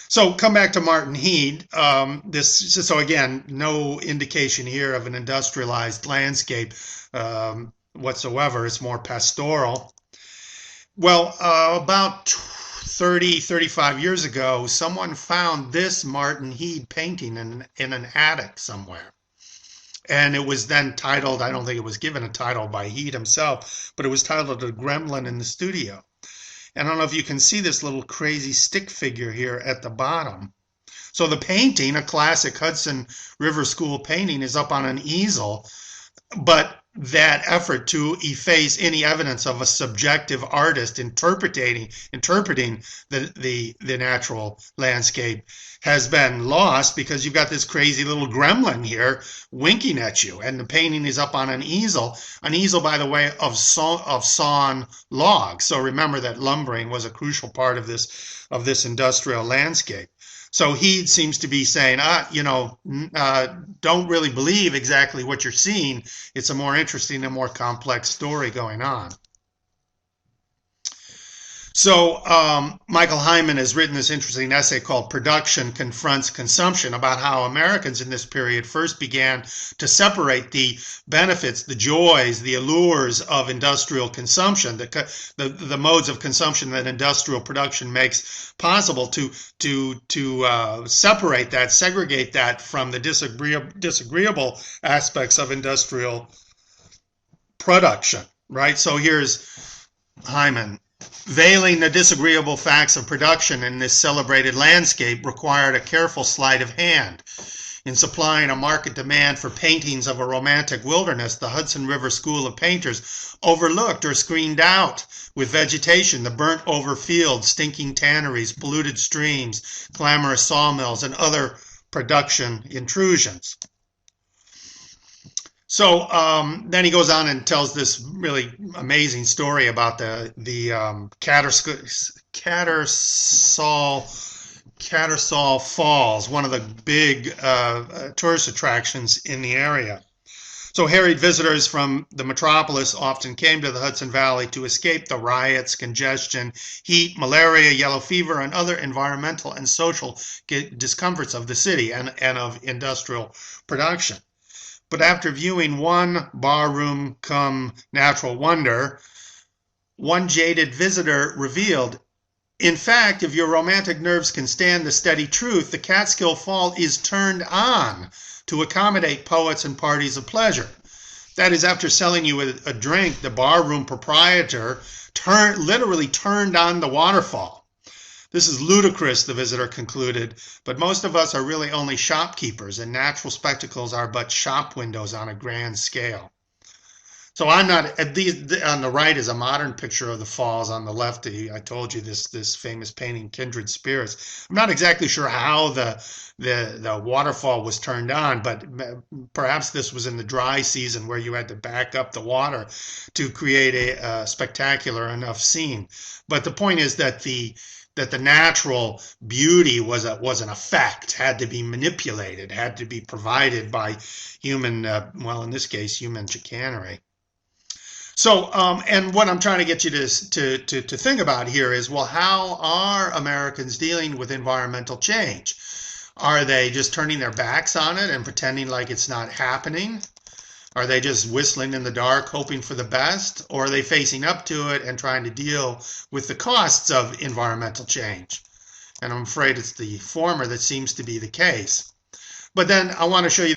So come back to Martin Heade. So again, no indication here of an industrialized landscape whatsoever. It's more pastoral. Well, about 30, 35 years ago, someone found this Martin Heade painting in an attic somewhere. And it was then titled, I don't think it was given a title by Heade himself, but it was titled "A Gremlin in the Studio." And I don't know if you can see this little crazy stick figure here at the bottom. So the painting, a classic Hudson River School painting, is up on an easel, but that effort to efface any evidence of a subjective artist interpreting the natural landscape has been lost because you've got this crazy little gremlin here winking at you, and the painting is up on an easel, by the way, of sawn logs. So remember that lumbering was a crucial part of this industrial landscape. So he seems to be saying, don't really believe exactly what you're seeing. It's a more interesting and more complex story going on. So Michael Hyman has written this interesting essay called "Production Confronts Consumption" about how Americans in this period first began to separate the benefits, the joys, the allures of industrial consumption, the modes of consumption that industrial production makes possible, to separate that, segregate that from the disagreeable aspects of industrial production, right? So here's Hyman. Veiling the disagreeable facts of production in this celebrated landscape required a careful sleight of hand. In supplying a market demand for paintings of a romantic wilderness, the Hudson River School of Painters overlooked or screened out with vegetation the burnt-over fields, stinking tanneries, polluted streams, clamorous sawmills, and other production intrusions. So then he goes on and tells this really amazing story about the Tattersall Falls, one of the big tourist attractions in the area. So harried visitors from the metropolis often came to the Hudson Valley to escape the riots, congestion, heat, malaria, yellow fever, and other environmental and social discomforts of the city and of industrial production. But after viewing one barroom come natural wonder, one jaded visitor revealed, in fact, if your romantic nerves can stand the steady truth, the Catskill Fall is turned on to accommodate poets and parties of pleasure. That is, after selling you a drink, the barroom proprietor literally turned on the waterfall. This is ludicrous, the visitor concluded, but most of us are really only shopkeepers, and natural spectacles are but shop windows on a grand scale. So I'm not, on the right is a modern picture of the falls. On the left, I told you this famous painting, Kindred Spirits. I'm not exactly sure how the waterfall was turned on, but perhaps this was in the dry season where you had to back up the water to create a spectacular enough scene. But the point is that the natural beauty was an effect, had to be manipulated, had to be provided by human, well, in this case, human chicanery. So, and what I'm trying to get you to think about here is, well, how are Americans dealing with environmental change? Are they just turning their backs on it and pretending like it's not happening? Are they just whistling in the dark, hoping for the best? Or are they facing up to it and trying to deal with the costs of environmental change? And I'm afraid it's the former that seems to be the case. But then I want to show you